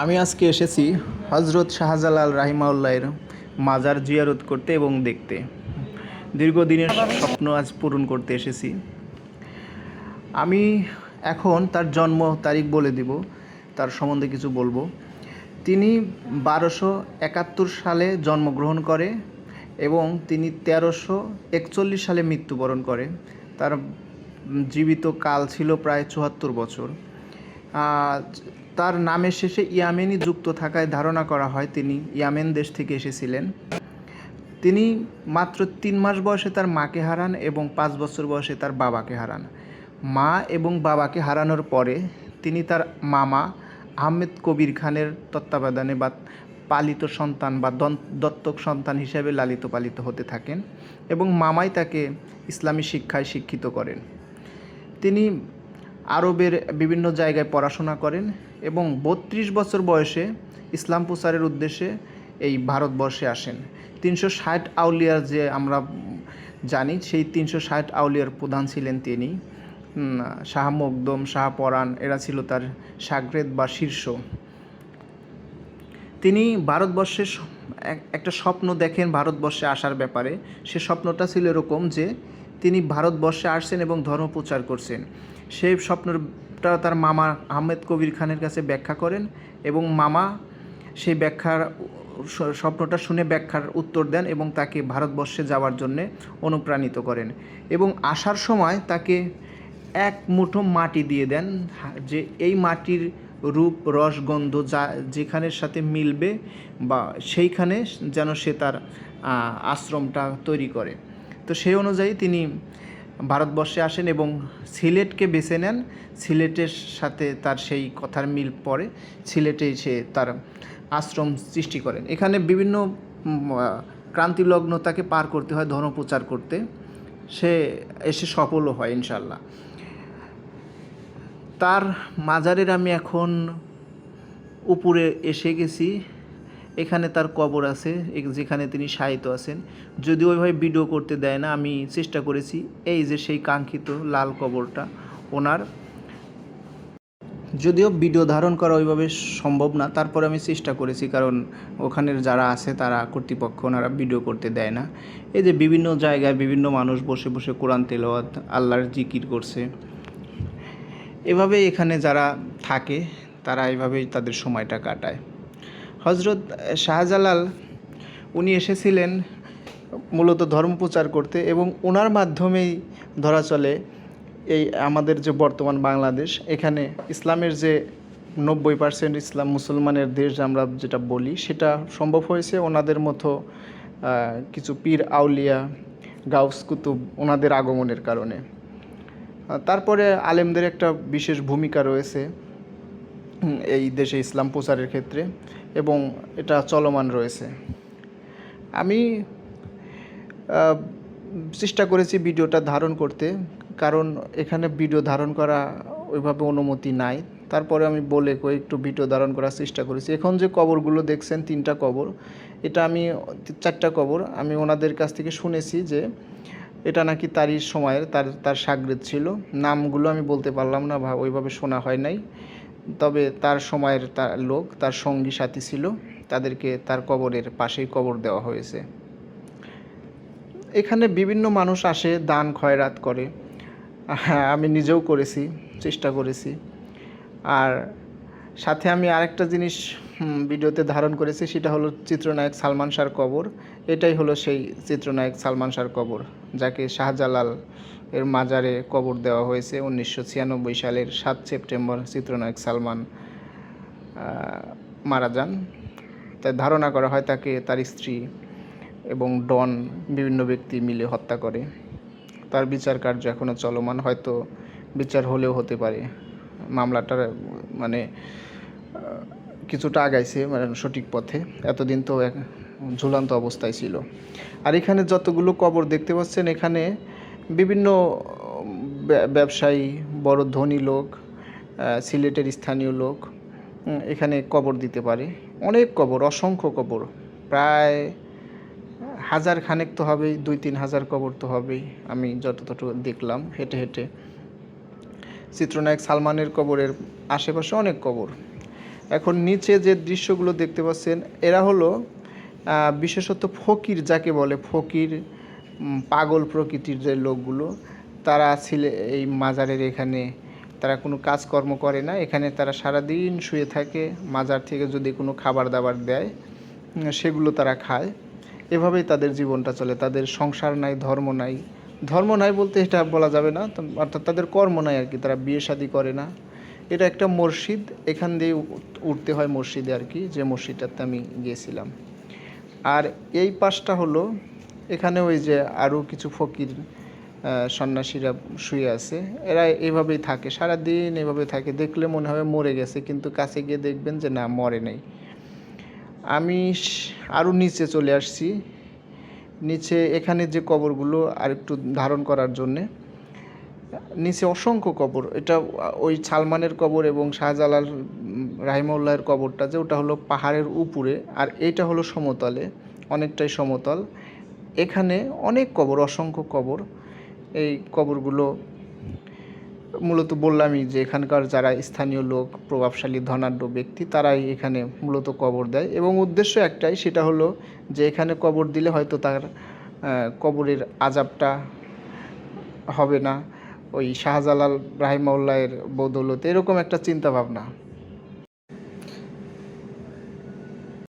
আমি আজকে এসেছি হজরত শাহজালাল রাহিমাউল্লাহের মাজার জিয়ারত করতে এবং দেখতে। দীর্ঘদিনের স্বপ্ন আজ পূরণ করতে এসেছি। আমি এখন তার জন্ম তারিখ বলে দিব, তার সম্বন্ধে কিছু বলবো। তিনি 1271 সালে জন্মগ্রহণ করে এবং তিনি 1341 সালে মৃত্যুবরণ করে। তার জীবিত কাল ছিল প্রায় 74 বছর। তার নামের শেষে ইয়ামেনি যুক্ত থাকায় ধারণা করা হয় তিনি ইয়ামেন দেশ থেকে এসেছিলেন। তিনি মাত্র 3 মাস বয়সে তার মাকে হারান এবং 5 বছর বয়সে তার বাবাকে হারান। মা এবং বাবাকে হারানোর পরে তিনি তার মামা আহমেদ কবির খানের তত্ত্বাবধানে বা পালিত সন্তান বা দত্তক সন্তান হিসেবে লালিত পালিত হতে থাকেন এবং মামাই তাকে ইসলামী শিক্ষায় শিক্ষিত করেন। তিনি আরবের বিভিন্ন জায়গায় পড়াশোনা করেন এবং 32 বছর বয়সে ইসলাম প্রচারের উদ্দেশ্যে এই ভারতবর্ষে আসেন। 360 আউলিয়ার যে আমরা জানি, সেই 360 আউলিয়ার প্রধান ছিলেন তিনি। শাহ মকদম, শাহ পরাণ, এরা ছিল তার শাগরেদ বা শীর্ষ। তিনি ভারতবর্ষের একটা স্বপ্ন দেখেন ভারতবর্ষে আসার ব্যাপারে। সে স্বপ্নটা ছিল এরকম যে তিনি ভারতবর্ষে আসছেন এবং ধর্ম প্রচার করছেন। সেই স্বপ্নটা তার মামা আহমেদ কবির খানের কাছে ব্যাখ্যা করেন এবং মামা সেই স্বপ্নটা শুনে ব্যাখ্যার উত্তর দেন এবং তাকে ভারতবর্ষে যাওয়ার জন্যে অনুপ্রাণিত করেন এবং আসার সময় তাকে এক মুঠো মাটি দিয়ে দেন যে এই মাটির রূপ, রস, গন্ধ যেখানের সাথে মিলবে বা সেইখানে যেন সে তার আশ্রমটা তৈরি করে। তো সেই অনুযায়ী তিনি ভারতবর্ষে আসেন এবং সিলেটকে বেছে নেন। সিলেটের সাথে তার সেই কথার মিল পড়ে, সিলেটেই সে তার আশ্রম সৃষ্টি করেন। এখানে বিভিন্ন ক্রান্তিলগ্ন তাকে পার করতে হয় ধর্ম প্রচার করতে। সে এসে সফলও হয় ইনশাল্লাহ। তার মাজারের আমি এখন উপরে এসে গেছি। এখানে তার কবর আছে যেখানে তিনি শায়িত আছেন। যদিও ওইভাবে ভিডিও করতে দেয় না, আমি চেষ্টা করেছি। এই যে সেই কাঙ্ক্ষিত লাল কবরটা ওনার। যদিও ভিডিও ধারণ করা ওইভাবে সম্ভব না, তারপরে আমি চেষ্টা করেছি, কারণ ওখানের যারা আছে তারা কর্তৃপক্ষ ওনারা ভিডিও করতে দেয় না। এই যে বিভিন্ন জায়গায় বিভিন্ন মানুষ বসে বসে কোরআন তেলাওয়াত, আল্লাহর জিকির করছে। এভাবে এখানে যারা থাকে তারা এভাবেই তাদের সময়টা কাটায়। হজরত শাহজালাল উনি এসেছিলেন মূলত ধর্ম প্রচার করতে এবং ওনার মাধ্যমেই ধরা চলে এই আমাদের যে বর্তমান বাংলাদেশ, এখানে ইসলামের যে 90% ইসলাম মুসলমানের দেশ আমরা যেটা বলি, সেটা সম্ভব হয়েছে ওনাদের মতো কিছু পীর আউলিয়া, গাউস কুতুব ওনাদের আগমনের কারণে। তারপরে আলেমদের একটা বিশেষ ভূমিকা রয়েছে এই দেশে ইসলাম প্রচারের ক্ষেত্রে এবং এটা চলমান রয়েছে। আমি চেষ্টা করেছি ভিডিওটা ধারণ করতে, কারণ এখানে ভিডিও ধারণ করা ওইভাবে অনুমতি নাই। তারপরে আমি বলে একটু ভিডিও ধারণ করার চেষ্টা করেছি। এখন যে কবরগুলো দেখছেন 3টা কবর, এটা আমি 4টা কবর আমি ওনাদের কাছ থেকে শুনেছি যে এটা নাকি তারই সময়ের তার শাগরেদ ছিল। নামগুলো আমি বলতে পারলাম না, ওইভাবে শোনা হয় নাই। তবে তার সময়ের তার লোক, তার সঙ্গী সাথী ছিল, তাদেরকে তার কবরের পাশেই কবর দেওয়া হয়েছে। এখানে বিভিন্ন মানুষ আসে, দান খয়রাত করে। হ্যাঁ, আমি নিজেও করেছি, চেষ্টা করেছি। আর সাথে আমি আরেকটা জিনিস ভিডিওতে ধারণ করেছি, সেটা হলো চিত্রনায়ক সালমান শাহর কবর। এটাই হলো সেই চিত্রনায়ক সালমান শাহর কবর, যাকে শাহজালাল এর মাজারে কবর দেওয়া হয়েছে 1996 সালের 7 সেপ্টেম্বর। চিত্রনায়ক সালমান মারা যান। তাই ধারণা করা হয় তাকে তার স্ত্রী এবং ডন বিভিন্ন ব্যক্তি মিলে হত্যা করে। তার বিচার কার্য এখনও চলমান, হয়তো বিচার হলেও হতে পারে। মামলাটার কিছুটা আগাইছে, সঠিক পথে। এতদিন তো ঝুলন্ত অবস্থায় ছিল। আর এখানে যতগুলো কবর দেখতে পাচ্ছেন, এখানে বিভিন্ন ব্যবসায়ী, বড় ধনী লোক, সিলেটের স্থানীয় লোক এখানে কবর দিতে পারে। অনেক কবর, অসংখ্য কবর, প্রায় 1000 খানেক তো হবেই, 2-3 হাজার কবর তো হবেই। আমি যতটুকু দেখলাম হেঁটে হেঁটে। চিত্রনায়ক সালমানের কবরের আশেপাশে অনেক কবর। এখন নিচে যে দৃশ্যগুলো দেখতে পাচ্ছেন এরা হলো বিশেষত ফকির, যাকে বলে ফকির, পাগল প্রকৃতির যে লোকগুলো, তারা ছিলে এই মাজারের এখানে। তারা কোনো কাজকর্ম করে না, এখানে তারা সারাদিন শুয়ে থাকে। মাজার থেকে যদি কোনো খাবার দাবার দেয় সেগুলো তারা খায়। এভাবেই তাদের জীবনটা চলে। তাদের সংসার নাই, ধর্ম নাই। ধর্ম নাই বলতে এটা বলা যাবে না, অর্থাৎ তাদের কর্ম নাই আর কি। তারা বিয়ে শাদী করে না। এটা একটা মসজিদ, এখান দিয়ে উঠতে হয় মসজিদে আর কি, যে মসজিদটাতে আমি গিয়েছিলাম। আর এই পাশটা হলো, এখানে ওই যে আরও কিছু ফকির সন্ন্যাসীরা শুয়ে আছে। এরা এভাবেই থাকে, সারাদিন এভাবে থাকে। দেখলে মনে হবে মরে গেছে, কিন্তু কাছে গিয়ে দেখবেন যে না, মরে নেই। আমি আরও নিচে চলে আসছি। নিচে এখানে যে কবরগুলো আর একটু ধারণ করার জন্যে, নিচে অসংখ্য কবর। এটা ওই সালমানের কবর এবং শাহজালাল রাহিমাহুল্লাহের কবরটা যে, ওটা হলো পাহাড়ের উপরে, আর এইটা হলো সমতলে, অনেকটাই সমতল। এখানে অনেক কবর, অসংখ্য কবর। এই কবরগুলো মূলত বললামই যে এখানকার যারা স্থানীয় লোক, প্রভাবশালী ধনাঢ্য ব্যক্তি, তারাই এখানে মূলত কবর দেয়। এবং উদ্দেশ্য একটাই, সেটা হলো যে এখানে কবর দিলে হয়তো তার কবরের আযাবটা হবে না, ওই শাহজালাল রাহিমাহুল্লাহের বদৌলতে, এরকম একটা চিন্তা ভাবনা।